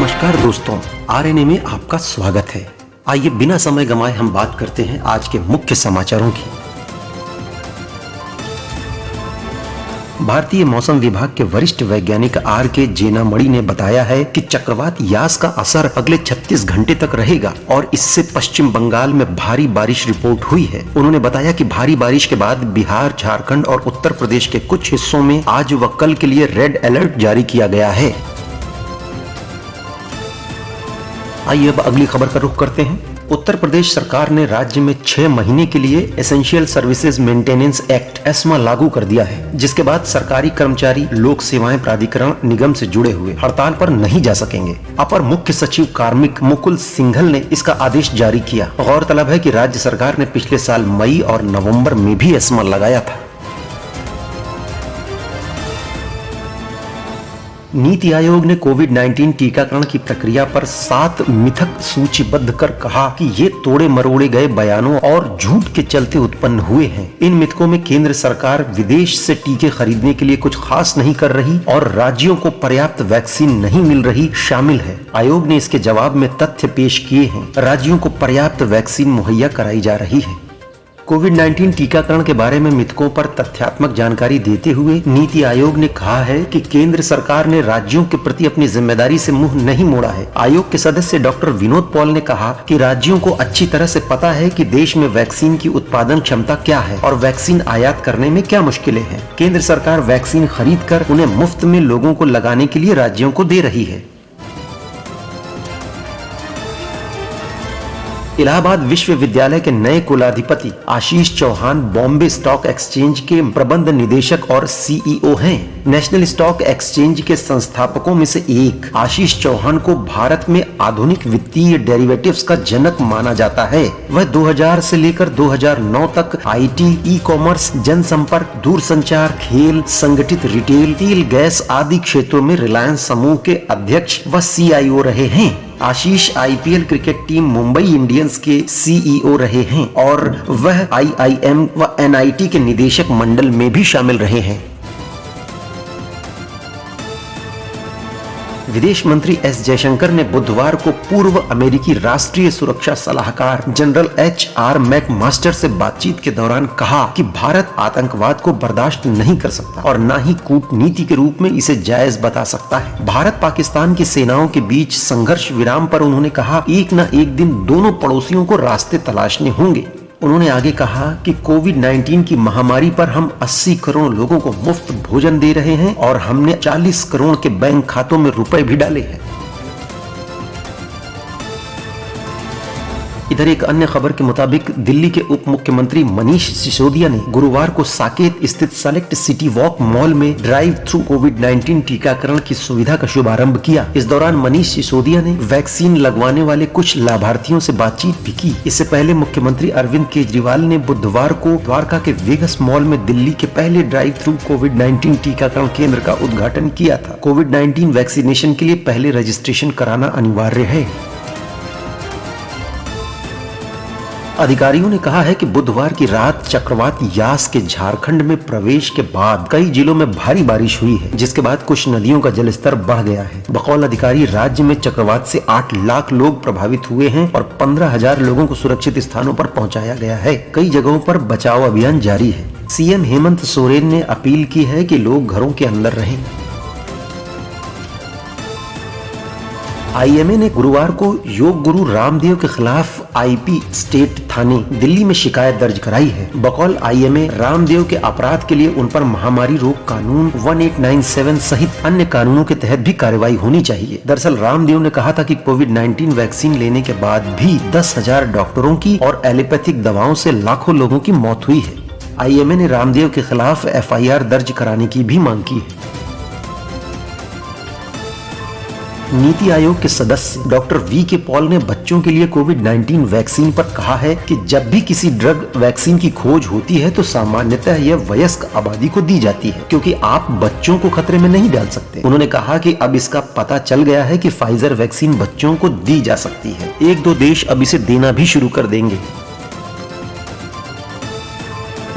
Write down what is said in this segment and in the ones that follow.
नमस्कार दोस्तों, आरएनए में आपका स्वागत है। आइए बिना समय गंवाए हम बात करते हैं आज के मुख्य समाचारों की। भारतीय मौसम विभाग के वरिष्ठ वैज्ञानिक आर.के. जेनामणि ने बताया है कि चक्रवात यास का असर अगले 36 घंटे तक रहेगा और इससे पश्चिम बंगाल में भारी बारिश रिपोर्ट हुई है। उन्होंने बताया कि भारी बारिश के बाद बिहार, झारखंड और उत्तर प्रदेश के कुछ हिस्सों में आज व कल के लिए रेड अलर्ट जारी किया गया है। आइए अब अगली खबर का रुख करते हैं। उत्तर प्रदेश सरकार ने राज्य में 6 महीने के लिए essential services maintenance act ESMA लागू कर दिया है, जिसके बाद सरकारी कर्मचारी लोक सेवाएं प्राधिकरण निगम से जुड़े हुए हड़ताल पर नहीं जा सकेंगे। अपर मुख्य सचिव कार्मिक मुकुल सिंघल ने इसका आदेश जारी किया। गौरतलब है कि राज्य सरकार ने पिछले साल मई और नवम्बर में भी एस्मा लगाया था। नीति आयोग ने कोविड-19 टीकाकरण की प्रक्रिया पर 7 मिथक सूचीबद्ध कर कहा कि ये तोड़े मरोड़े गए बयानों और झूठ के चलते उत्पन्न हुए हैं। इन मिथकों में केंद्र सरकार विदेश से टीके खरीदने के लिए कुछ खास नहीं कर रही और राज्यों को पर्याप्त वैक्सीन नहीं मिल रही शामिल है। आयोग ने इसके जवाब में तथ्य पेश किए हैं। राज्यों को पर्याप्त वैक्सीन मुहैया कराई जा रही है। कोविड-19 टीकाकरण के बारे में मिथकों पर तथ्यात्मक जानकारी देते हुए नीति आयोग ने कहा है कि केंद्र सरकार ने राज्यों के प्रति अपनी जिम्मेदारी से मुंह नहीं मोड़ा है। आयोग के सदस्य डॉक्टर विनोद पॉल ने कहा कि राज्यों को अच्छी तरह से पता है कि देश में वैक्सीन की उत्पादन क्षमता क्या है और वैक्सीन आयात करने में क्या मुश्किलें हैं। केंद्र सरकार वैक्सीन खरीद कर उन्हें मुफ्त में लोगों को लगाने के लिए राज्यों को दे रही है। इलाहाबाद विश्वविद्यालय के नए कुलाधिपति आशीष चौहान बॉम्बे स्टॉक एक्सचेंज के प्रबंध निदेशक और सीईओ हैं। नेशनल स्टॉक एक्सचेंज के संस्थापकों में से एक आशीष चौहान को भारत में आधुनिक वित्तीय डेरिवेटिव्स का जनक माना जाता है। वह 2000 से लेकर 2009 तक आईटी, ई कॉमर्स, जनसंपर्क, दूरसंचार, खेल, संगठित रिटेल, तेल, गैस आदि क्षेत्रों में रिलायंस समूह के अध्यक्ष व सीआईओ रहे हैं। Ashish IPL cricket team Mumbai Indians के सीईओ रहे हैं और वह आईआईएम व एनआईटी के निदेशक मंडल में भी शामिल रहे हैं। विदेश मंत्री एस जयशंकर ने बुधवार को पूर्व अमेरिकी राष्ट्रीय सुरक्षा सलाहकार जनरल एच.आर. मैकमास्टर से बातचीत के दौरान कहा कि भारत आतंकवाद को बर्दाश्त नहीं कर सकता और न ही कूटनीति के रूप में इसे जायज बता सकता है। भारत पाकिस्तान की सेनाओं के बीच संघर्ष विराम पर उन्होंने कहा, एक न एक दिन दोनों पड़ोसियों को रास्ते तलाशने होंगे। उन्होंने आगे कहा कि कोविड-19 की महामारी पर हम 80 करोड़ लोगों को मुफ्त भोजन दे रहे हैं और हमने 40 करोड़ के बैंक खातों में रुपए भी डाले हैं। इधर एक अन्य खबर के मुताबिक दिल्ली के उप मुख्यमंत्री मनीष सिसोदिया ने गुरुवार को साकेत स्थित सेलेक्ट सिटी वॉक मॉल में ड्राइव थ्रू कोविड-19 टीकाकरण की सुविधा का शुभारंभ किया। इस दौरान मनीष सिसोदिया ने वैक्सीन लगवाने वाले कुछ लाभार्थियों से बातचीत भी की। इससे पहले मुख्यमंत्री अरविंद केजरीवाल ने बुधवार को द्वारका के वेगस मॉल में दिल्ली के पहले ड्राइव थ्रू कोविड-19 टीकाकरण केंद्र का उद्घाटन किया था। कोविड-19 वैक्सीनेशन के लिए पहले रजिस्ट्रेशन कराना अनिवार्य है। अधिकारियों ने कहा है कि बुधवार की रात चक्रवात यास के झारखंड में प्रवेश के बाद कई जिलों में भारी बारिश हुई है, जिसके बाद कुछ नदियों का जलस्तर बढ़ गया है। बकौल अधिकारी राज्य में चक्रवात से 8 लाख लोग प्रभावित हुए हैं और 15,000 लोगों को सुरक्षित स्थानों पर पहुंचाया गया है। कई जगहों पर बचाव अभियान जारी है। सीएम हेमंत सोरेन ने अपील की है कि लोग घरों के अंदर रहें। आईएमए ने गुरुवार को योग गुरु रामदेव के खिलाफ आईपी स्टेट थाने दिल्ली में शिकायत दर्ज कराई है। बकौल आईएमए रामदेव के अपराध के लिए उन पर महामारी रोक कानून 1897 सहित अन्य कानूनों के तहत भी कार्रवाई होनी चाहिए। दरअसल रामदेव ने कहा था कि कोविड-19 वैक्सीन लेने के बाद भी 10,000 डॉक्टरों की और एलोपैथिक दवाओं से लाखों लोगों की मौत हुई है। आईएमए ने रामदेव के खिलाफ एफआईआर दर्ज कराने की भी मांग की है। नीति आयोग के सदस्य डॉक्टर वी के पॉल ने बच्चों के लिए कोविड-19 वैक्सीन पर कहा है कि जब भी किसी ड्रग वैक्सीन की खोज होती है तो सामान्यतः यह वयस्क आबादी को दी जाती है, क्योंकि आप बच्चों को खतरे में नहीं डाल सकते। उन्होंने कहा कि अब इसका पता चल गया है कि फाइजर वैक्सीन बच्चों को दी जा सकती है। 1-2 देश अब इसे देना भी शुरू कर देंगे।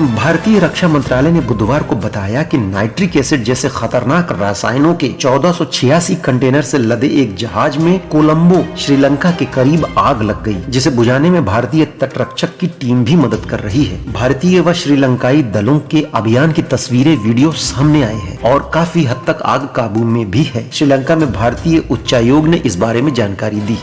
भारतीय रक्षा मंत्रालय ने बुधवार को बताया कि नाइट्रिक एसिड जैसे खतरनाक रसायनों के 1486 कंटेनर से लदे एक जहाज में कोलंबो श्रीलंका के करीब आग लग गई, जिसे बुझाने में भारतीय तटरक्षक की टीम भी मदद कर रही है। भारतीय व श्रीलंकाई दलों के अभियान की तस्वीरें वीडियो सामने आए हैं और काफी हद तक आग काबू में भी है। श्रीलंका में भारतीय उच्चायोग ने इस बारे में जानकारी दी।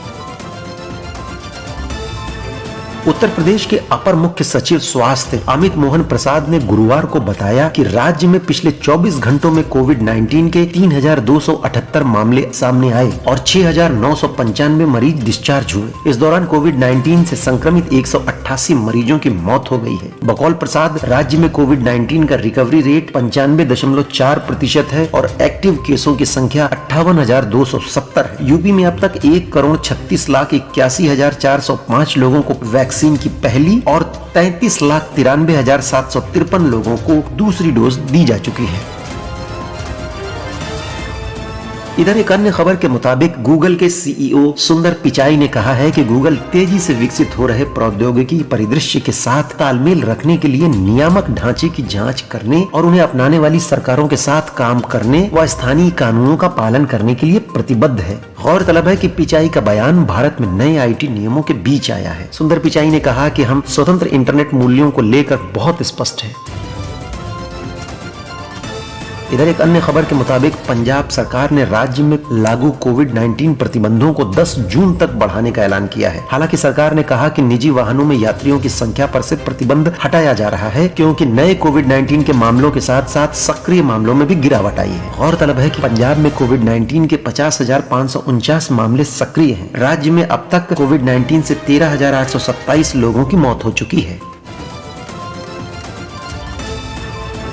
उत्तर प्रदेश के अपर मुख्य सचिव स्वास्थ्य अमित मोहन प्रसाद ने गुरुवार को बताया कि राज्य में पिछले 24 घंटों में कोविड-19 के 3,278 मामले सामने आए और 6,995 मरीज डिस्चार्ज हुए। इस दौरान कोविड-19 से संक्रमित 188 मरीजों की मौत हो गई है। बकौल प्रसाद, राज्य में कोविड-19 का रिकवरी रेट 95.4% है और एक्टिव केसों की संख्या 58,270 है। यूपी में अब तक 1,36,81,405 लोगों को वैक्सीन की पहली और 33,93,753 लोगों को दूसरी डोज दी जा चुकी है। इधर एक अन्य खबर के मुताबिक गूगल के सीईओ सुंदर पिचाई ने कहा है कि गूगल तेजी से विकसित हो रहे प्रौद्योगिकी परिदृश्य के साथ तालमेल रखने के लिए नियामक ढांचे की जांच करने और उन्हें अपनाने वाली सरकारों के साथ काम करने व स्थानीय कानूनों का पालन करने के लिए प्रतिबद्ध है। गौरतलब है कि पिचाई का बयान भारत में नए आईटी नियमों के बीच आया है। सुंदर पिचाई ने कहा कि हम स्वतंत्र इंटरनेट मूल्यों को लेकर बहुत स्पष्ट है। इधर एक अन्य खबर के मुताबिक पंजाब सरकार ने राज्य में लागू कोविड-19 प्रतिबंधों को 10 जून तक बढ़ाने का ऐलान किया है। हालांकि सरकार ने कहा कि निजी वाहनों में यात्रियों की संख्या पर से प्रतिबंध हटाया जा रहा है, क्योंकि नए कोविड-19 के मामलों के साथ साथ सक्रिय मामलों में भी गिरावट आई है। गौरतलब है कि पंजाब में कोविड-19 के 50,549 मामले सक्रिय हैं। राज्य में अब तक कोविड-19 से 13,827 लोगों की मौत हो चुकी है।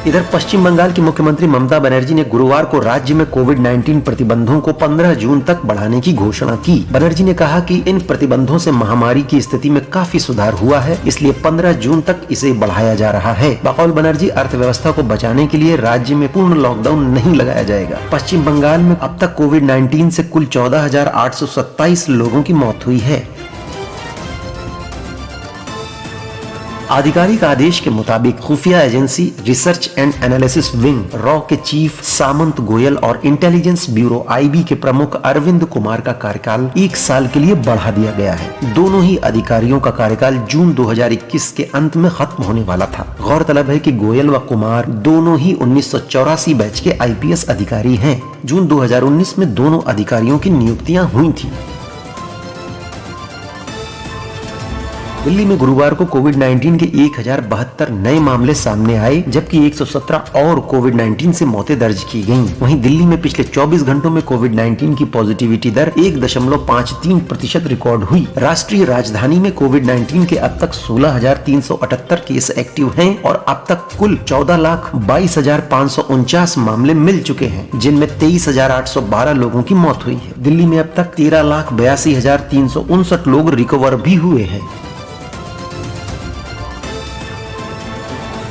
इधर पश्चिम बंगाल की मुख्यमंत्री ममता बनर्जी ने गुरुवार को राज्य में कोविड-19 प्रतिबंधों को 15 जून तक बढ़ाने की घोषणा की। बनर्जी ने कहा कि इन प्रतिबंधों से महामारी की स्थिति में काफी सुधार हुआ है, इसलिए 15 जून तक इसे बढ़ाया जा रहा है। बकौल बनर्जी, अर्थव्यवस्था को बचाने के लिए राज्य में पूर्ण लॉकडाउन नहीं लगाया जाएगा। पश्चिम बंगाल में अब तक कोविड-19 से कुल 14,827 लोगों की मौत हुई है। आधिकारिक आदेश के मुताबिक खुफिया agency research and analysis wing raw के चीफ सामंत गोयल और इंटेलिजेंस ब्यूरो आईबी के प्रमुख अरविंद कुमार का कार्यकाल 1 साल के लिए बढ़ा दिया गया है। दोनों ही अधिकारियों का कार्यकाल जून 2021 के अंत में खत्म होने वाला था। गौरतलब है कि गोयल व कुमार दोनों ही 1984 बैच के आईपीएस अधिकारी हैं। जून 2019 में दोनों अधिकारियों की नियुक्तियां हुई थी। दिल्ली में गुरुवार को कोविड-19 के 1072 नए मामले सामने आए, जबकि 117 और कोविड-19 से मौतें दर्ज की गयी। वहीं दिल्ली में पिछले 24 घंटों में कोविड-19 की पॉजिटिविटी दर 1.53% रिकॉर्ड हुई। राष्ट्रीय राजधानी में कोविड-19 के अब तक 16,378 केस एक्टिव हैं और अब तक कुल 14,22,549 मामले मिल चुके हैं, जिनमें 23,812 लोगों की मौत हुई है। दिल्ली में अब तक 13,82,359 लोग रिकवर भी हुए हैं।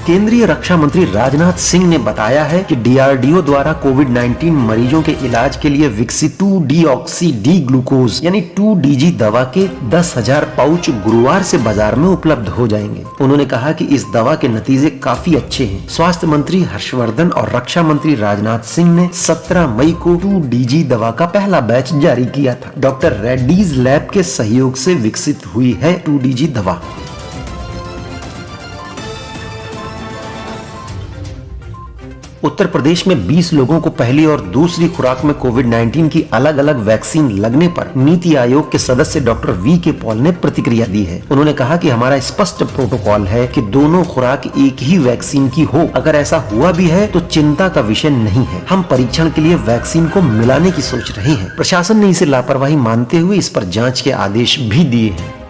केंद्रीय रक्षा मंत्री राजनाथ सिंह ने बताया है कि डीआरडीओ द्वारा कोविड-19 मरीजों के इलाज के लिए विकसित 2-डीऑक्सी डी ग्लूकोज यानी 2DG दवा के 10,000 पाउच गुरुवार से बाजार में उपलब्ध हो जाएंगे। उन्होंने कहा कि इस दवा के नतीजे काफी अच्छे हैं। स्वास्थ्य मंत्री हर्षवर्धन और रक्षा मंत्री राजनाथ सिंह ने 17 मई को 2DG दवा का पहला बैच जारी किया था। डॉक्टर रेड्डीज लैब के सहयोग से विकसित हुई है 2DG दवा। उत्तर प्रदेश में 20 लोगों को पहली और दूसरी खुराक में कोविड-19 की अलग अलग वैक्सीन लगने पर नीति आयोग के सदस्य डॉक्टर वी.के. पॉल ने प्रतिक्रिया दी है। उन्होंने कहा कि हमारा स्पष्ट प्रोटोकॉल है कि दोनों खुराक एक ही वैक्सीन की हो। अगर ऐसा हुआ भी है तो चिंता का विषय नहीं है। हम परीक्षण के लिए वैक्सीन को मिलाने की सोच रहे हैं। प्रशासन ने इसे लापरवाही मानते हुए इस पर जाँच के आदेश भी दिए हैं।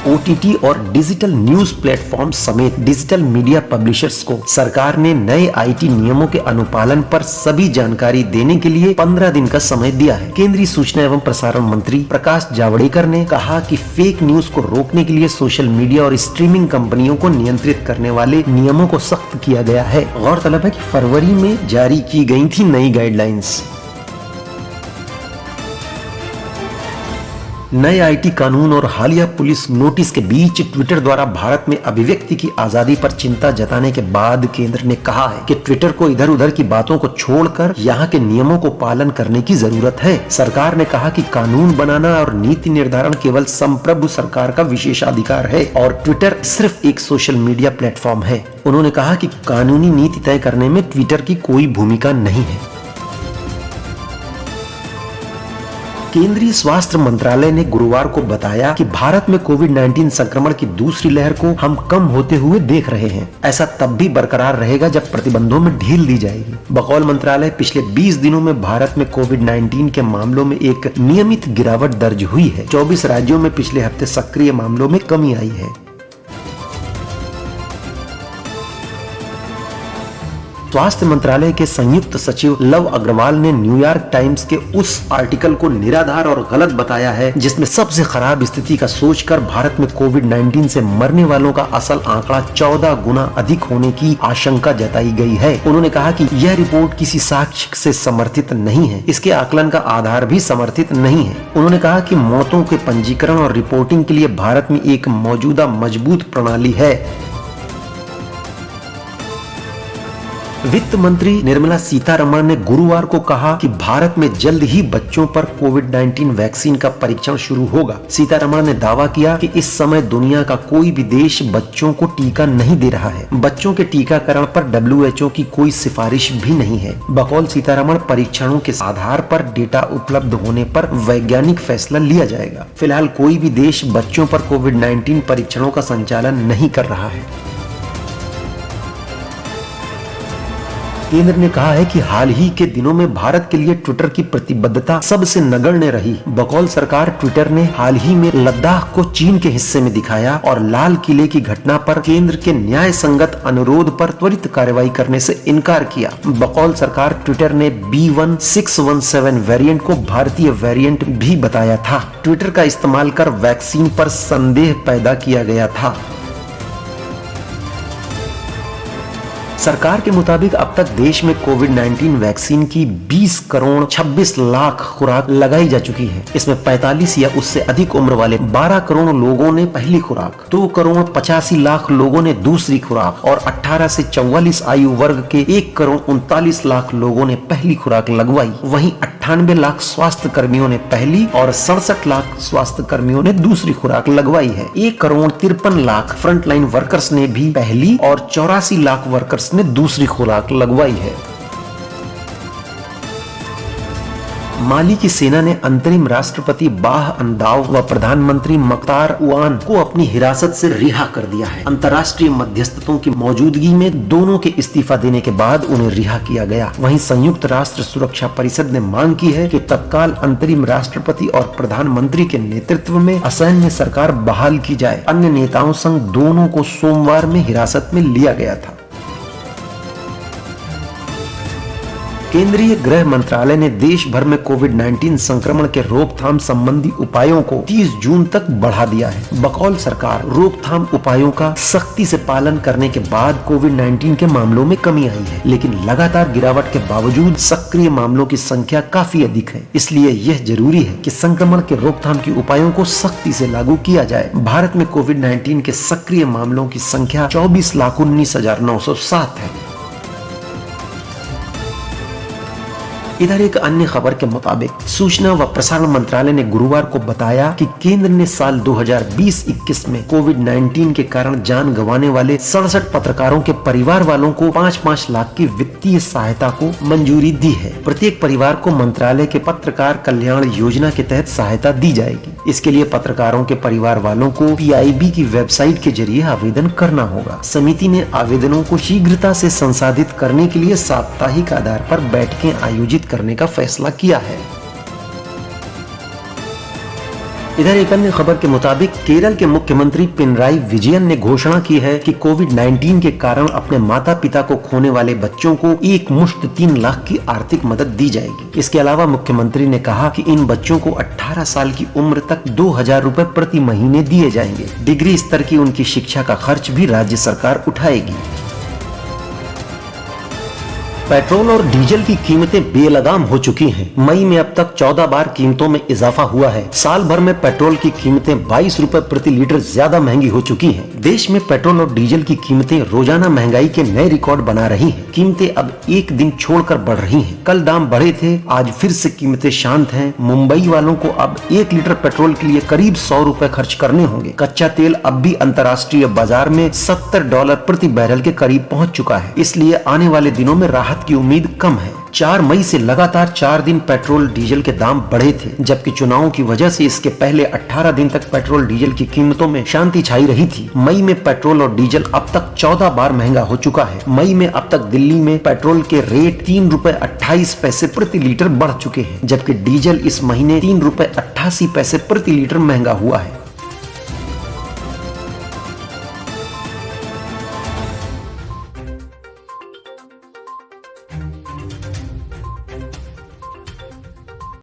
ओटीटी और डिजिटल न्यूज प्लेटफॉर्म समेत डिजिटल मीडिया पब्लिशर्स को सरकार ने नए आईटी नियमों के अनुपालन पर सभी जानकारी देने के लिए 15 दिन का समय दिया है। केंद्रीय सूचना एवं प्रसारण मंत्री प्रकाश जावड़ेकर ने कहा कि फेक न्यूज को रोकने के लिए सोशल मीडिया और स्ट्रीमिंग कंपनियों को नियंत्रित करने वाले नियमों को सख्त किया गया है। गौरतलब है कि फरवरी में जारी की गई थी नई गाइडलाइंस। नए आईटी कानून और हालिया पुलिस नोटिस के बीच ट्विटर द्वारा भारत में अभिव्यक्ति की आजादी पर चिंता जताने के बाद केंद्र ने कहा है कि ट्विटर को इधर उधर की बातों को छोड़कर यहाँ के नियमों को पालन करने की जरूरत है। सरकार ने कहा कि कानून बनाना और नीति निर्धारण केवल संप्रभु सरकार का विशेषाधिकार है और ट्विटर सिर्फ एक सोशल मीडिया प्लेटफॉर्म है। उन्होंने कहा कि कानूनी नीति तय करने में ट्विटर की कोई भूमिका नहीं है। केंद्रीय स्वास्थ्य मंत्रालय ने गुरुवार को बताया कि भारत में कोविड-19 संक्रमण की दूसरी लहर को हम कम होते हुए देख रहे हैं। ऐसा तब भी बरकरार रहेगा जब प्रतिबंधों में ढील दी जाएगी। बकौल मंत्रालय पिछले 20 दिनों में भारत में कोविड-19 के मामलों में एक नियमित गिरावट दर्ज हुई है। 24 राज्यों में पिछले हफ्ते सक्रिय मामलों में कमी आई है। स्वास्थ्य मंत्रालय के संयुक्त सचिव लव अग्रवाल ने न्यूयॉर्क टाइम्स के उस आर्टिकल को निराधार और गलत बताया है जिसमें सबसे खराब स्थिति का सोचकर भारत में कोविड-19 से मरने वालों का असल आंकड़ा 14 गुना अधिक होने की आशंका जताई गई है। उन्होंने कहा कि यह रिपोर्ट किसी साक्ष्य से समर्थित नहीं है, इसके आकलन का आधार भी समर्थित नहीं है। उन्होंने कहा कि मौतों के पंजीकरण और रिपोर्टिंग के लिए भारत में एक मौजूदा मजबूत प्रणाली है। वित्त मंत्री निर्मला सीतारमण ने गुरुवार को कहा कि भारत में जल्द ही बच्चों पर कोविड-19 वैक्सीन का परीक्षण शुरू होगा। सीतारमण ने दावा किया कि इस समय दुनिया का कोई भी देश बच्चों को टीका नहीं दे रहा है। बच्चों के टीकाकरण पर WHO की कोई सिफारिश भी नहीं है। बकौल सीतारमण, परीक्षणों के आधार पर डेटा उपलब्ध होने पर वैज्ञानिक फैसला लिया जाएगा। फिलहाल कोई भी देश बच्चों पर कोविड-19 परीक्षणों का संचालन नहीं कर रहा है। केंद्र ने कहा है कि हाल ही के दिनों में भारत के लिए ट्विटर की प्रतिबद्धता सबसे नगण्य रही। बकौल सरकार, ट्विटर ने हाल ही में लद्दाख को चीन के हिस्से में दिखाया और लाल किले की घटना पर केंद्र के न्याय संगत अनुरोध पर त्वरित कार्रवाई करने से इनकार किया। बकौल सरकार, ट्विटर ने B1617 वेरिएंट को भारतीय वेरिएंट भी बताया था। ट्विटर का इस्तेमाल कर वैक्सीन पर संदेह पैदा किया गया था। सरकार के मुताबिक अब तक देश में कोविड-19 वैक्सीन की 20 करोड़ 26 लाख खुराक लगाई जा चुकी है। इसमें 45 या उससे अधिक उम्र वाले 12 करोड़ लोगों ने पहली खुराक, 2 करोड़ 85 लाख लोगों ने दूसरी खुराक और 18 से 44 आयु वर्ग के 1 करोड़ 39 लाख लोगों ने पहली खुराक लगवाई। वहीं 98 लाख स्वास्थ्य कर्मियों ने पहली और 67 लाख स्वास्थ्य कर्मियों ने दूसरी खुराक लगवाई है। 1 करोड़ 53 लाख फ्रंटलाइन वर्कर्स ने भी पहली और 84 लाख वर्कर्स ने दूसरी खुराक लगवाई है। माली की सेना ने अंतरिम राष्ट्रपति बाह अंदाव व प्रधानमंत्री मख्तार उआन को अपनी हिरासत से रिहा कर दिया है। अंतर्राष्ट्रीय मध्यस्थों की मौजूदगी में दोनों के इस्तीफा देने के बाद उन्हें रिहा किया गया। वहीं संयुक्त राष्ट्र सुरक्षा परिषद ने मांग की है कि तत्काल अंतरिम राष्ट्रपति और प्रधानमंत्री के नेतृत्व में असैन्य सरकार बहाल की जाए। अन्य नेताओं संग दोनों को सोमवार में हिरासत में लिया गया था। केंद्रीय गृह मंत्रालय ने देश भर में कोविड-19 संक्रमण के रोकथाम संबंधी उपायों को 30 जून तक बढ़ा दिया है। बकौल सरकार, रोकथाम उपायों का सख्ती से पालन करने के बाद कोविड-19 के मामलों में कमी आई है, लेकिन लगातार गिरावट के बावजूद सक्रिय मामलों की संख्या काफी अधिक है। इसलिए यह जरूरी है कि संक्रमण के रोकथाम के उपायों को सख्ती से लागू किया जाए। भारत में कोविड-19 के सक्रिय मामलों की संख्या 24,19,907 है। इधर एक अन्य खबर के मुताबिक सूचना व प्रसारण मंत्रालय ने गुरुवार को बताया कि केंद्र ने साल 2020-21 में कोविड-19 के कारण जान गंवाने वाले 67 पत्रकारों के परिवार वालों को 5-5 लाख की वित्तीय सहायता को मंजूरी दी है। प्रत्येक परिवार को मंत्रालय के पत्रकार कल्याण योजना के तहत सहायता दी जाएगी। इसके लिए पत्रकारों के परिवार वालों को PIB की वेबसाइट के जरिए आवेदन करना होगा। समिति ने आवेदनों को शीघ्रता से संसाधित करने के लिए साप्ताहिक आधार पर बैठकें आयोजित करने का फैसला किया है। इधर एक अन्य खबर के मुताबिक केरल के मुख्यमंत्री पिनराई विजयन ने घोषणा की है कि कोविड-19 के कारण अपने माता पिता को खोने वाले बच्चों को एक मुश्त 3 लाख की आर्थिक मदद दी जाएगी। इसके अलावा मुख्यमंत्री ने कहा कि इन बच्चों को 18 साल की उम्र तक 2,000 रुपए प्रति महीने दिए जाएंगे। डिग्री स्तर की उनकी शिक्षा का खर्च भी राज्य सरकार उठाएगी। पेट्रोल और डीजल की कीमतें बेलगाम हो चुकी हैं। मई में अब तक 14 बार कीमतों में इजाफा हुआ है। साल भर में पेट्रोल की कीमतें 22 रुपए प्रति लीटर ज्यादा महंगी हो चुकी हैं। देश में पेट्रोल और डीजल की कीमतें रोजाना महंगाई के नए रिकॉर्ड बना रही हैं। कीमतें अब एक दिन छोड़कर बढ़ रही हैं। कल दाम बढ़े थे, आज फिर से कीमतें शांत हैं। मुंबई वालों को अब 1 लीटर पेट्रोल के लिए करीब 100 रुपए खर्च करने होंगे। कच्चा तेल अब भी अंतर्राष्ट्रीय बाजार में $70 प्रति बैरल के करीब पहुंच चुका है। इसलिए आने वाले दिनों में राहत की उम्मीद कम है। 4 मई से लगातार 4 दिन पेट्रोल डीजल के दाम बढ़े थे, जबकि चुनावों की वजह से इसके पहले 18 दिन तक पेट्रोल डीजल की कीमतों में शांति छाई रही थी। मई में पेट्रोल और डीजल अब तक 14 बार महंगा हो चुका है। मई में अब तक दिल्ली में पेट्रोल के रेट 3 रुपए 28 पैसे प्रति लीटर बढ़ चुके हैं, जबकि डीजल इस महीने 3 रुपए 88 पैसे प्रति लीटर महंगा हुआ है।